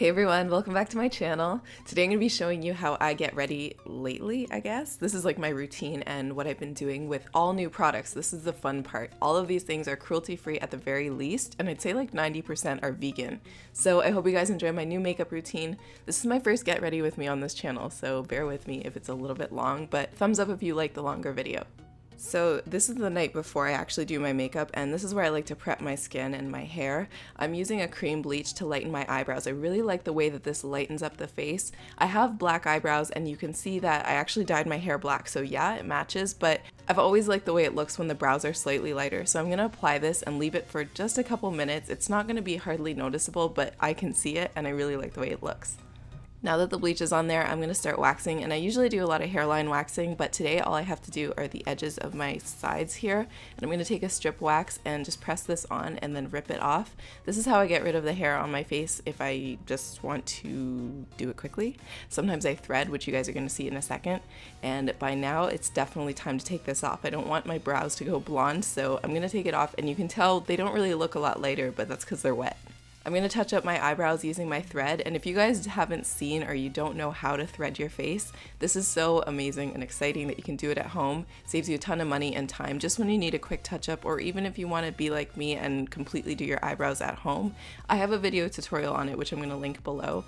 Hey everyone, welcome back to my channel. Today I'm going to be showing you how I get ready lately, I guess. This is like my routine and what I've been doing with all new products. This is the fun part. All of these things are cruelty free at the very least, and I'd say like 90% are vegan. So I hope you guys enjoy my new makeup routine. This is my first get ready with me on this channel, so bear with me if it's a little bit long, but thumbs up if you like the longer video. So this is the night before I actually do my makeup, and this is where I like to prep my skin and my hair. I'm using a cream bleach to lighten my eyebrows. I really like the way that this lightens up the face. I have black eyebrows and you can see that I actually dyed my hair black, so yeah, it matches, but I've always liked the way it looks when the brows are slightly lighter. So I'm going to apply this and leave it for just a couple minutes. It's not going to be hardly noticeable, but I can see it and I really like the way it looks. Now that the bleach is on there, I'm going to start waxing, and I usually do a lot of hairline waxing, but today all I have to do are the edges of my sides here, and I'm going to take a strip wax and just press this on and then rip it off. This is how I get rid of the hair on my face if I just want to do it quickly. Sometimes I thread, which you guys are going to see in a second, and by now it's definitely time to take this off. I don't want my brows to go blonde, so I'm going to take it off, and you can tell they don't really look a lot lighter, but that's because they're wet. I'm going to touch up my eyebrows using my thread, and if you guys haven't seen or you don't know how to thread your face, this is so amazing and exciting that you can do it at home. It saves you a ton of money and time just when you need a quick touch up, or even if you want to be like me and completely do your eyebrows at home. I have a video tutorial on it which I'm going to link below.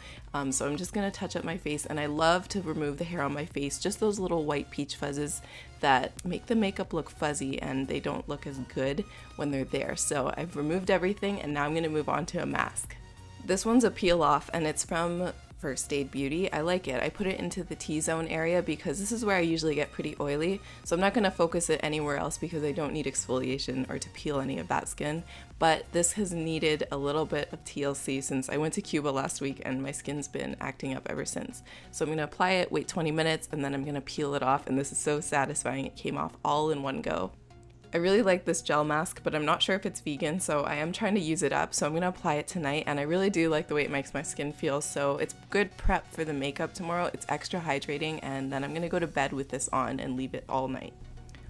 So I'm just going to touch up my face, and I love to remove the hair on my face, just those little white peach fuzzes that make the makeup look fuzzy and they don't look as good when they're there. So I've removed everything, and now I'm going to move on to a mask. This one's a peel off, and it's from First Aid Beauty. I like it. I put it into the T-zone area because this is where I usually get pretty oily, so I'm not going to focus it anywhere else because I don't need exfoliation or to peel any of that skin. But this has needed a little bit of TLC since I went to Cuba last week and my skin's been acting up ever since. So I'm going to apply it, wait 20 minutes, and then I'm going to peel it off, and this is so satisfying. It came off all in one go. I really like this gel mask, but I'm not sure if it's vegan, so I am trying to use it up, so I'm going to apply it tonight, and I really do like the way it makes my skin feel, so it's good prep for the makeup tomorrow. It's extra hydrating, and then I'm going to go to bed with this on and leave it all night.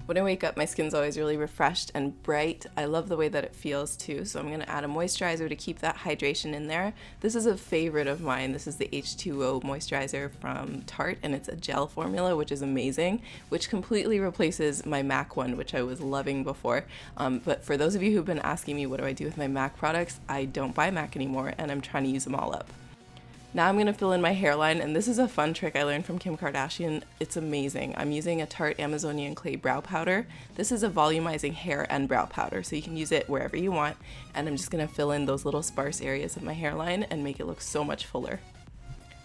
When I wake up, my skin's always really refreshed and bright. I love the way that it feels too, so I'm going to add a moisturizer to keep that hydration in there. This is a favorite of mine. This is the H2O moisturizer from Tarte, and it's a gel formula, which is amazing, which completely replaces my MAC one, which I was loving before. But for those of you who've been asking me what do I do with my MAC products, I don't buy MAC anymore, and I'm trying to use them all up. Now I'm going to fill in my hairline, and this is a fun trick I learned from Kim Kardashian. It's amazing. I'm using a Tarte Amazonian Clay Brow Powder. This is a volumizing hair and brow powder, so you can use it wherever you want, and I'm just going to fill in those little sparse areas of my hairline and make it look so much fuller.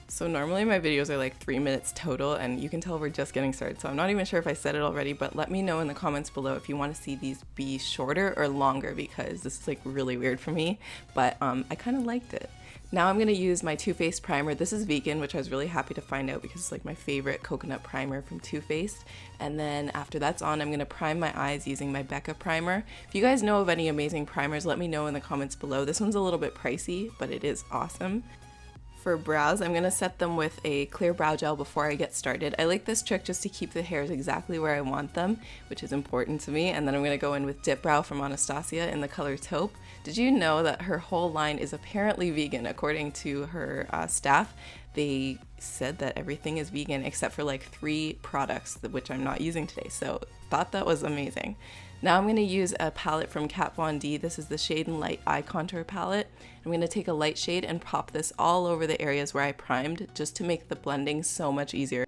So normally my videos are like 3 minutes total, and you can tell we're just getting started, so I'm not even sure if I said it already, but let me know in the comments below if you want to see these be shorter or longer, because this is like really weird for me, but I kind of liked it. Now I'm going to use my Too Faced primer. This is vegan, which I was really happy to find out because it's like my favorite coconut primer from Too Faced. And then after that's on, I'm going to prime my eyes using my Becca primer. If you guys know of any amazing primers, let me know in the comments below. This one's a little bit pricey, but it is awesome. For brows, I'm going to set them with a clear brow gel before I get started. I like this trick just to keep the hairs exactly where I want them, which is important to me. And then I'm going to go in with DipBrow from Anastasia in the color Taupe. Did you know that her whole line is apparently vegan? According to her staff, they said that everything is vegan except for like 3 products, which I'm not using today. So thought that was amazing. Now I'm going to use a palette from Kat Von D. This is the Shade and Light Eye Contour Palette. I'm going to take a light shade and pop this all over the areas where I primed, just to make the blending so much easier.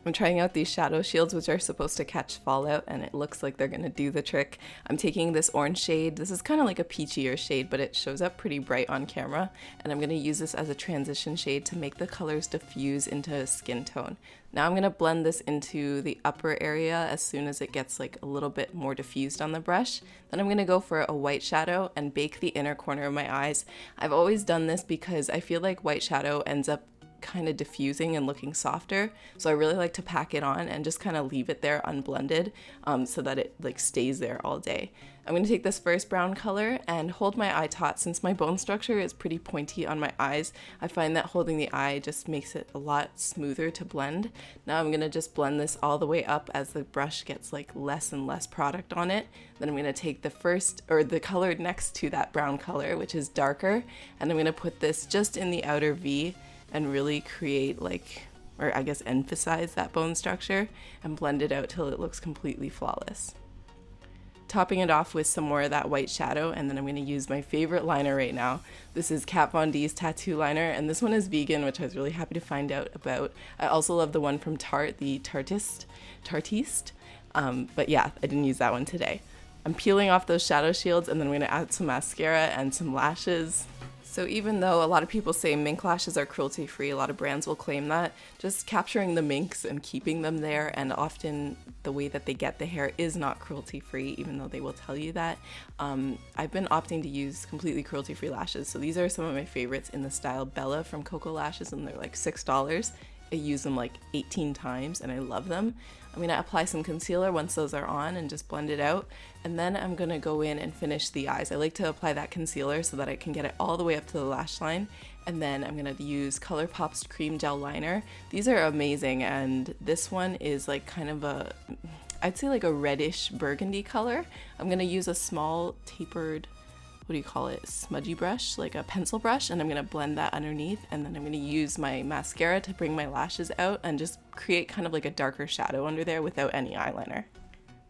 I'm trying out these shadow shields, which are supposed to catch fallout, and it looks like they're going to do the trick. I'm taking this orange shade. This is kind of like a peachier shade, but it shows up pretty bright on camera, and I'm going to use this as a transition shade to make the colors diffuse into a skin tone. Now I'm going to blend this into the upper area as soon as it gets like a little bit more diffused on the brush. Then I'm going to go for a white shadow and bake the inner corner of my eyes. I've always done this because I feel like white shadow ends up kind of diffusing and looking softer. So I really like to pack it on and just kind of leave it there unblended so that it like stays there all day. I'm going to take this first brown color and hold my eye taut. Since my bone structure is pretty pointy on my eyes, I find that holding the eye just makes it a lot smoother to blend. Now I'm going to just blend this all the way up as the brush gets like less and less product on it. Then I'm going to take the the color next to that brown color, which is darker, and I'm going to put this just in the outer V and really create or I guess emphasize that bone structure and blend it out till it looks completely flawless. Topping it off with some more of that white shadow, and then I'm going to use my favorite liner right now. This is Kat Von D's tattoo liner, and this one is vegan, which I was really happy to find out about. I also love the one from Tarte, the Tartiste. But yeah, I didn't use that one today. I'm peeling off those shadow shields, and then I'm going to add some mascara and some lashes. So even though a lot of people say mink lashes are cruelty-free, a lot of brands will claim that, just capturing the minks and keeping them there, and often the way that they get the hair is not cruelty-free, even though they will tell you that. I've been opting to use completely cruelty-free lashes, so these are some of my favorites in the style Bella from Koko Lashes, and they're like $6. I use them like 18 times and I love them. I'm going to apply some concealer once those are on and just blend it out. And then I'm going to go in and finish the eyes. I like to apply that concealer so that I can get it all the way up to the lash line. And then I'm going to use ColourPop's Cream Gel Liner. These are amazing, and this one is like kind of I'd say like a reddish burgundy color. I'm going to use a small tapered, what do you call it, smudgy brush, like a pencil brush, and I'm going to blend that underneath, and then I'm going to use my mascara to bring my lashes out and just create kind of like a darker shadow under there without any eyeliner.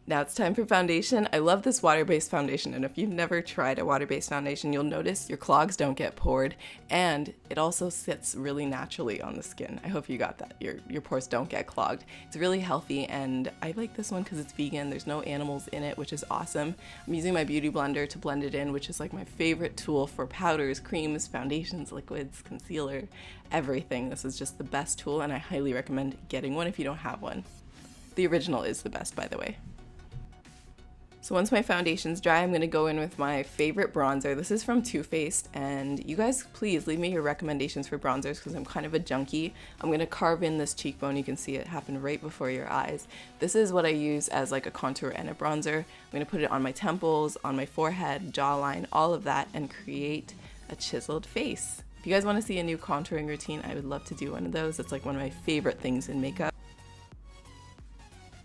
Now it's time for foundation. I love this water-based foundation, and if you've never tried a water-based foundation, you'll notice your clogs don't get poured, and it also sits really naturally on the skin. I hope you got that. Your pores don't get clogged. It's really healthy, and I like this one because it's vegan. There's no animals in it, which is awesome. I'm using my beauty blender to blend it in, which is like my favorite tool for powders, creams, foundations, liquids, concealer, everything. This is just the best tool, and I highly recommend getting one if you don't have one. The original is the best, by the way. So once my foundation's dry, I'm going to go in with my favorite bronzer. This is from Too Faced, and you guys please leave me your recommendations for bronzers because I'm kind of a junkie. I'm going to carve in this cheekbone. You can see it happen right before your eyes. This is what I use as like a contour and a bronzer. I'm going to put it on my temples, on my forehead, jawline, all of that, and create a chiseled face. If you guys want to see a new contouring routine, I would love to do one of those. It's like one of my favorite things in makeup.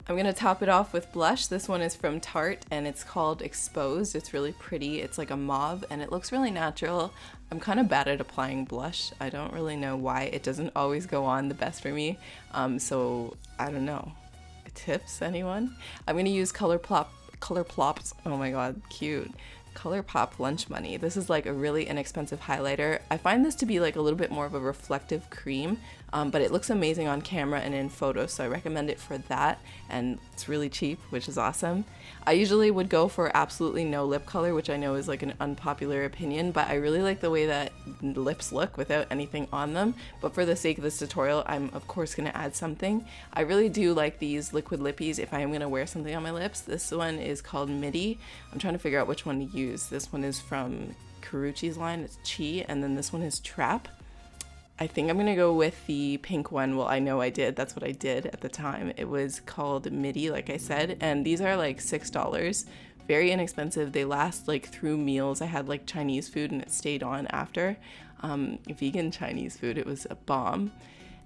I'm going to top it off with blush. This one is from Tarte and it's called Exposed. It's really pretty. It's like a mauve and it looks really natural. I'm kind of bad at applying blush. I don't really know why. It doesn't always go on the best for me. So I don't know. Tips, anyone? I'm going to use ColourPop's, oh my god, cute. ColourPop Lunch Money. This is like a really inexpensive highlighter. I find this to be like a little bit more of a reflective cream, but it looks amazing on camera and in photos, so I recommend it for that, and it's really cheap, which is awesome. I usually would go for absolutely no lip color, which I know is like an unpopular opinion, but I really like the way that lips look without anything on them, but for the sake of this tutorial, I'm of course going to add something. I really do like these liquid lippies if I am going to wear something on my lips. This one is called Midi. I'm trying to figure out which one to use. This one is from Karrueche's line, it's Chi, and then this one is Trap. I think I'm gonna go with the pink one. Well, I know I did, that's what I did at the time. It was called Midi, like I said, and these are like $6. Very inexpensive. They last like through meals. I had like Chinese food and it stayed on after. Vegan Chinese food, it was a bomb.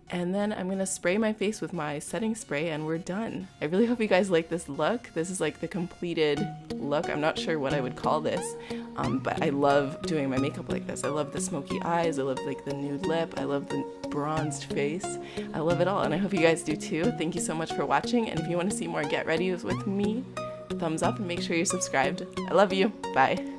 And then I'm going to spray my face with my setting spray and we're done. I really hope you guys like this look. This is like the completed look. I'm not sure what I would call this, but I love doing my makeup like this. I love the smoky eyes. I love like the nude lip. I love the bronzed face. I love it all, and I hope you guys do too. Thank you so much for watching, and if you want to see more Get Ready with me, thumbs up and make sure you're subscribed. I love you. Bye.